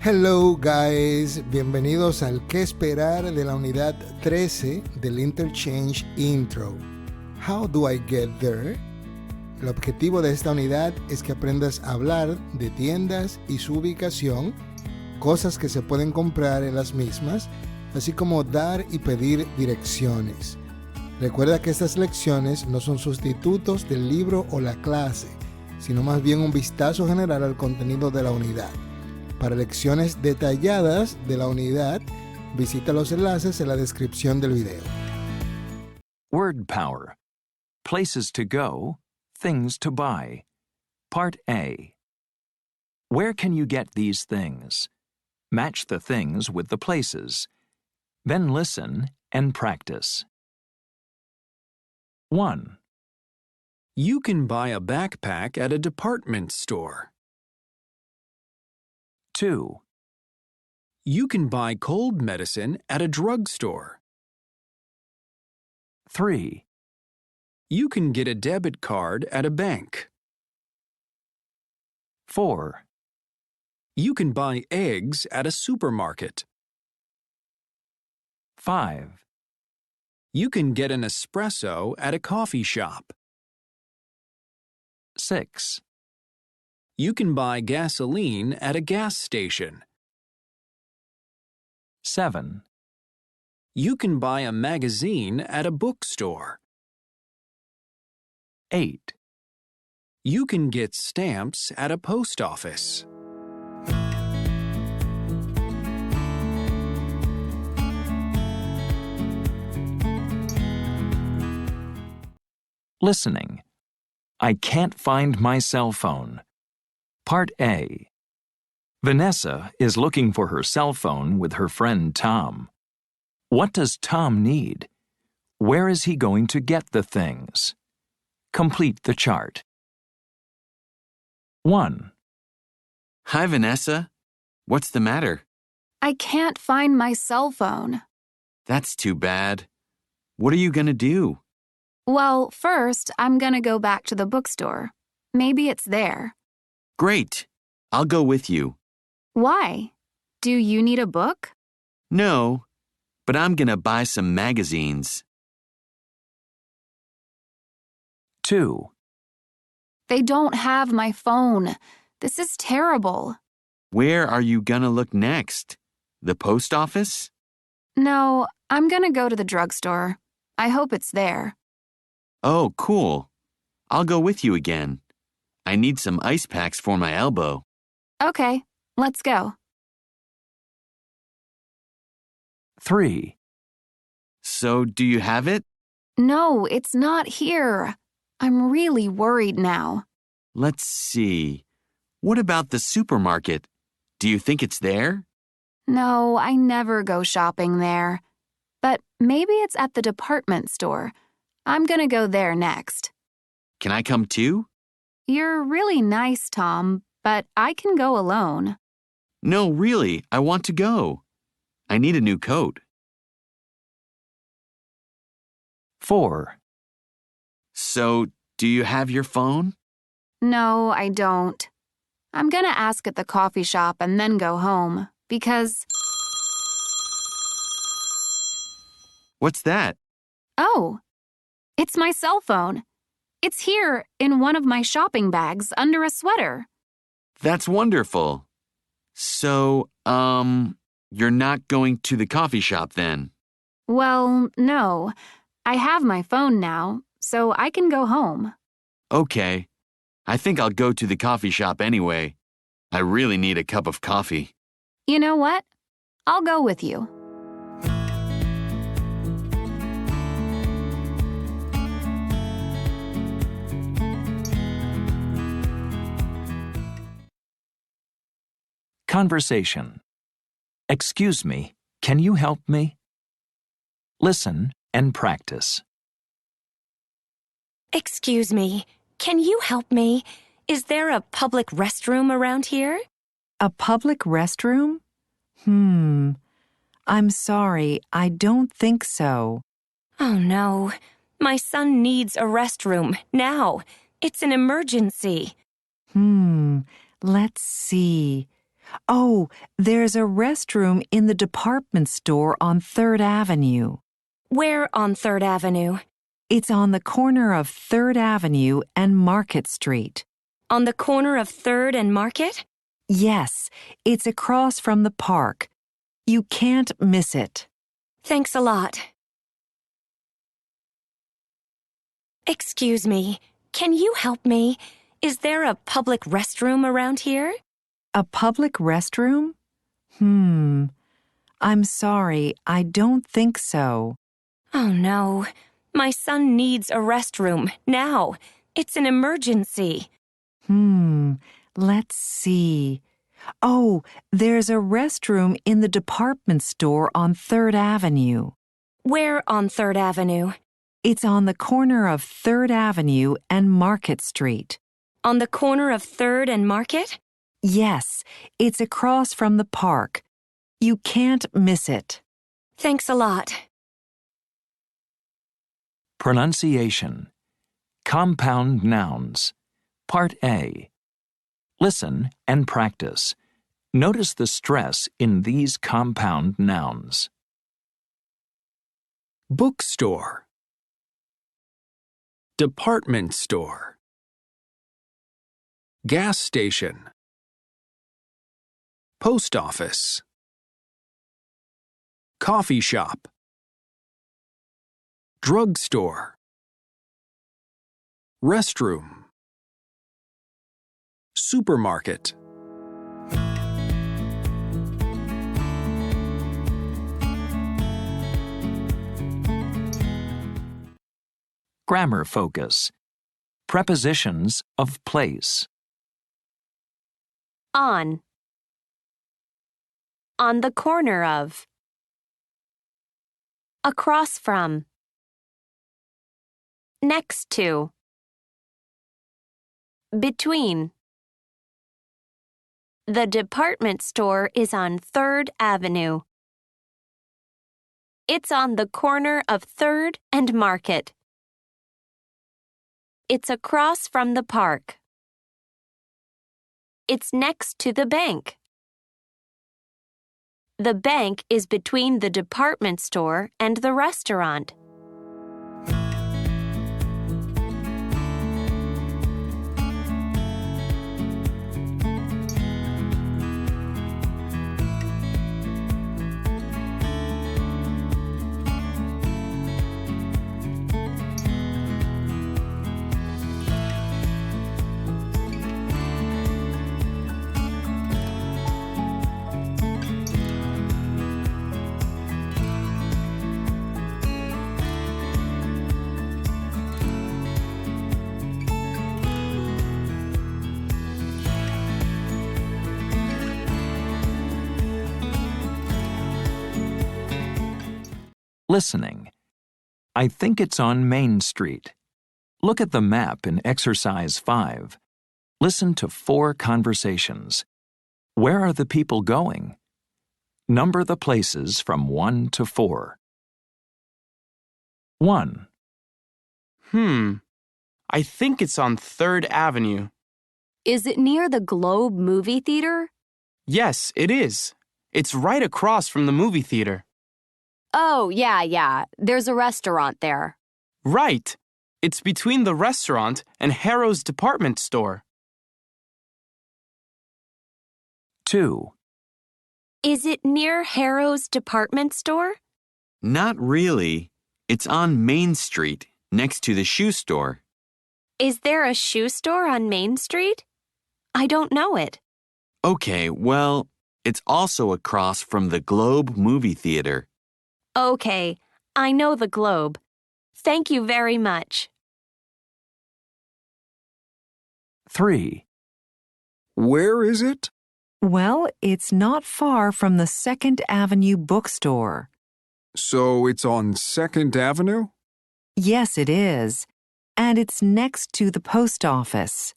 Hello guys, bienvenidos al ¿Qué esperar? De la unidad 13 del Interchange Intro. How do I get there? El objetivo de esta unidad es que aprendas a hablar de tiendas y su ubicación, cosas que se pueden comprar en las mismas, así como dar y pedir direcciones. Recuerda que estas lecciones no son sustitutos del libro o la clase, sino más bien un vistazo general al contenido de la unidad. Para lecciones detalladas de la unidad, visita los enlaces en la descripción del video. Word power. Places to go, things to buy. Part A. Where can you get these things? Match the things with the places. Then listen and practice. 1. You can buy a backpack at a department store. 2. You can buy cold medicine at a drugstore. 3. You can get a debit card at a bank. 4. You can buy eggs at a supermarket. 5. You can get an espresso at a coffee shop. 6. You can buy gasoline at a gas station. 7. You can buy a magazine at a bookstore. 8. You can get stamps at a post office. Listening. I can't find my cell phone. Part A. Vanessa is looking for her cell phone with her friend Tom. What does Tom need? Where is he going to get the things? Complete the chart. 1. Hi, Vanessa. What's the matter? I can't find my cell phone. That's too bad. What are you going to do? Well, first, I'm gonna go back to the bookstore. Maybe it's there. Great. I'll go with you. Why? Do you need a book? No, but I'm going to buy some magazines. 2. They don't have my phone. This is terrible. Where are you going to look next? The post office? No, I'm gonna go to the drugstore. I hope it's there. Oh, cool. I'll go with you again. I need some ice packs for my elbow. Okay, let's go. 3. So, do you have it? No, it's not here. I'm really worried now. Let's see. What about the supermarket? Do you think it's there? No, I never go shopping there. But maybe it's at the department store. I'm gonna go there next. Can I come too? You're really nice, Tom, but I can go alone. No, really, I want to go. I need a new coat. 4. So, do you have your phone? No, I don't. I'm gonna ask at the coffee shop and then go home, because… What's that? Oh, it's my cell phone. It's here in one of my shopping bags under a sweater. That's wonderful. So, you're not going to the coffee shop then? Well, no. I have my phone now, so I can go home. Okay. I think I'll go to the coffee shop anyway. I really need a cup of coffee. You know what? I'll go with you. Conversation. Excuse me, can you help me? Listen and practice. Excuse me, can you help me? Is there a public restroom around here? A public restroom? I'm sorry, I don't think so. Oh no, my son needs a restroom, now. It's an emergency. Let's see. Oh, there's a restroom in the department store on 3rd Avenue. Where on 3rd Avenue? It's on the corner of 3rd Avenue and Market Street. On the corner of 3rd and Market? Yes, it's across from the park. You can't miss it. Thanks a lot. Excuse me, can you help me? Is there a public restroom around here? A public restroom? I'm sorry, I don't think so. Oh no, my son needs a restroom now. It's an emergency. Let's see. Oh, there's a restroom in the department store on 3rd Avenue. Where on 3rd Avenue? It's on the corner of 3rd Avenue and Market Street. On the corner of 3rd and Market? Yes, it's across from the park. You can't miss it. Thanks a lot. Pronunciation. Compound nouns. Part A. Listen and practice. Notice the stress in these compound nouns. Bookstore. Department store. Gas station. Post office. Coffee shop. Drugstore. Restroom. Supermarket. Grammar focus. Prepositions of place. On. On the corner of. Across from. Next to. Between. The department store is on 3rd Avenue. It's on the corner of 3rd and Market. It's across from the park. It's next to the bank. The bank is between the department store and the restaurant. Listening. I think it's on Main Street. Look at the map in Exercise 5. Listen to 4 conversations. Where are the people going? Number the places from 1 to 4. 1, I think it's on 3rd Avenue. Is it near the Globe movie theater? Yes, it is. It's right across from the movie theater. Oh, yeah. There's a restaurant there. Right. It's between the restaurant and Harrow's department store. 2, Is it near Harrow's department store? Not really. It's on Main Street, next to the shoe store. Is there a shoe store on Main Street? I don't know it. Okay, well, it's also across from the Globe movie theater. Okay, I know the Globe. Thank you very much. 3, Where is it? Well, it's not far from the 2nd Avenue bookstore. So it's on 2nd Avenue? Yes, it is. And it's next to the post office.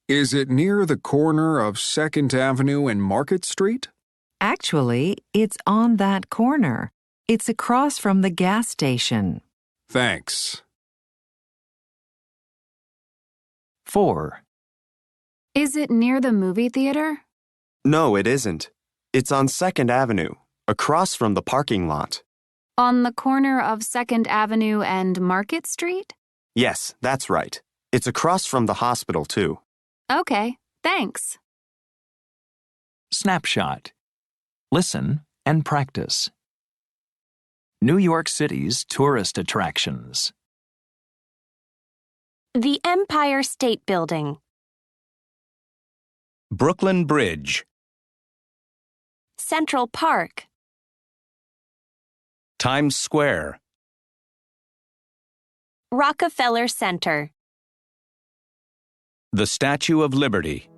Is it near the corner of 2nd Avenue and Market Street? Actually, it's on that corner. It's across from the gas station. Thanks. 4, Is it near the movie theater? No, it isn't. It's on 2nd Avenue, across from the parking lot. On the corner of 2nd Avenue and Market Street? Yes, that's right. It's across from the hospital, too. Okay, thanks. Snapshot. Listen and practice. New York City's tourist attractions. The Empire State Building. Brooklyn Bridge. Central Park. Times Square. Rockefeller Center. The Statue of Liberty.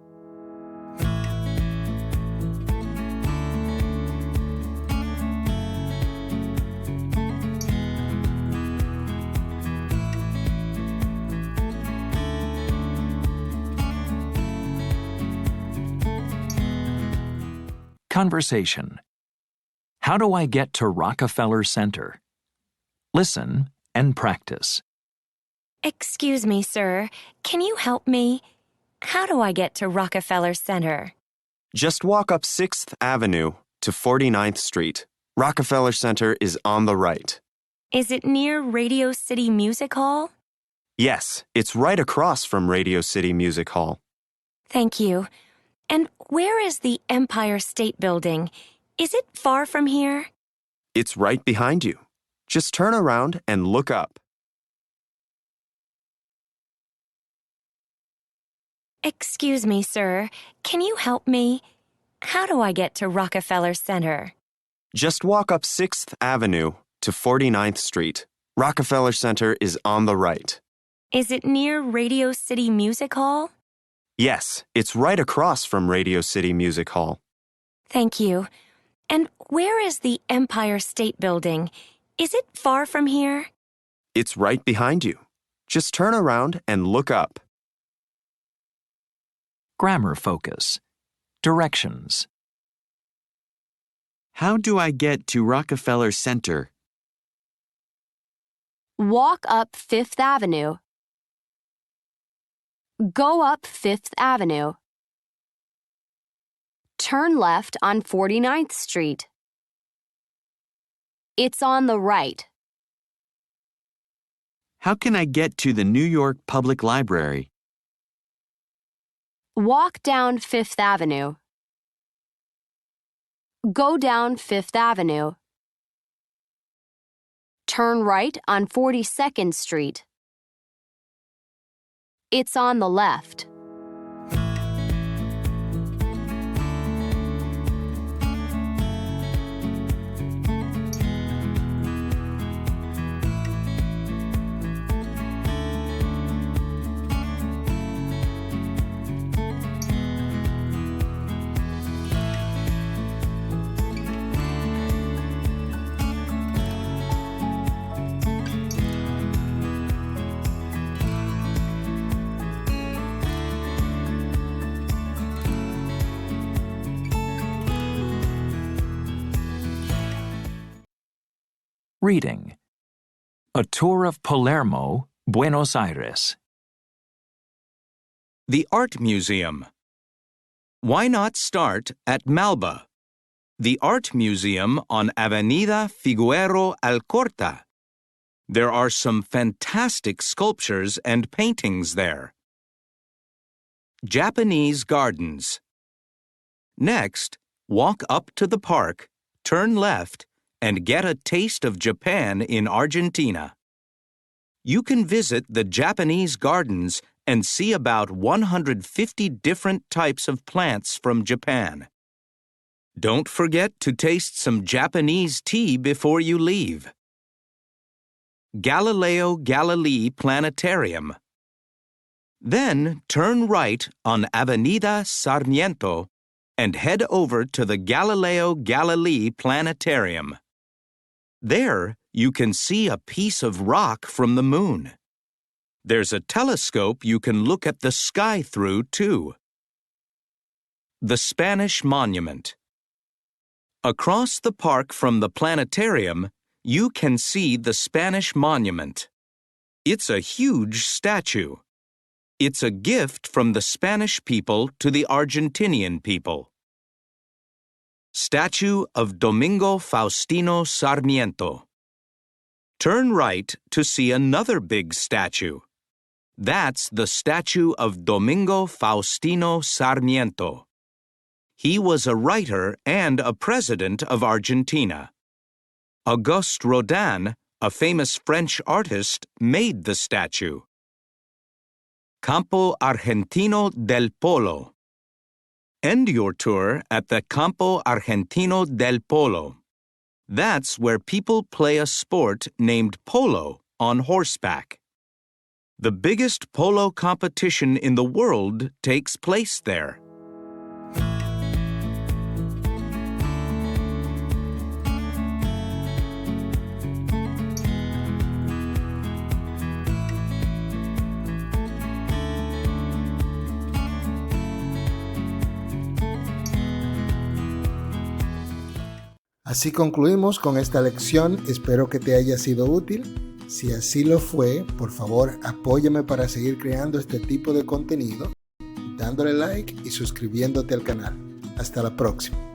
Conversation. How do I get to Rockefeller Center? Listen and practice. Excuse me, sir. Can you help me? How do I get to Rockefeller Center? Just walk up 6th Avenue to 49th Street. Rockefeller Center is on the right. Is it near Radio City Music Hall? Yes, it's right across from Radio City Music Hall. Thank you. And where is the Empire State Building? Is it far from here? It's right behind you. Just turn around and look up. Excuse me, sir. Can you help me? How do I get to Rockefeller Center? Just walk up 6th Avenue to 49th Street. Rockefeller Center is on the right. Is it near Radio City Music Hall? Yes, it's right across from Radio City Music Hall. Thank you. And where is the Empire State Building? Is it far from here? It's right behind you. Just turn around and look up. Grammar focus. Directions. How do I get to Rockefeller Center? Walk up 5th Avenue. Go up 5th Avenue. Turn left on 49th Street. It's on the right. How can I get to the New York Public Library? Walk down 5th Avenue. Go down 5th Avenue. Turn right on 42nd Street. It's on the left. Reading. A tour of Palermo, Buenos Aires. The Art Museum. Why not start at Malba, the art museum on Avenida Figueroa Alcorta? There are some fantastic sculptures and paintings there. Japanese Gardens. Next, walk up to the park, turn left, and get a taste of Japan in Argentina. You can visit the Japanese gardens and see about 150 different types of plants from Japan. Don't forget to taste some Japanese tea before you leave. Galileo Galilei Planetarium. Then turn right on Avenida Sarmiento and head over to the Galileo Galilei Planetarium. There, you can see a piece of rock from the moon. There's a telescope you can look at the sky through, too. The Spanish Monument. Across the park from the planetarium, you can see the Spanish Monument. It's a huge statue. It's a gift from the Spanish people to the Argentinian people. Statue of Domingo Faustino Sarmiento. Turn right to see another big statue. That's the statue of Domingo Faustino Sarmiento. He was a writer and a president of Argentina. Auguste Rodin, a famous French artist, made the statue. Campo Argentino del Polo. End your tour at the Campo Argentino del Polo. That's where people play a sport named polo on horseback. The biggest polo competition in the world takes place there. Así concluimos con esta lección. Espero que te haya sido útil. Si así lo fue, por favor, apóyame para seguir creando este tipo de contenido, dándole like y suscribiéndote al canal. Hasta la próxima.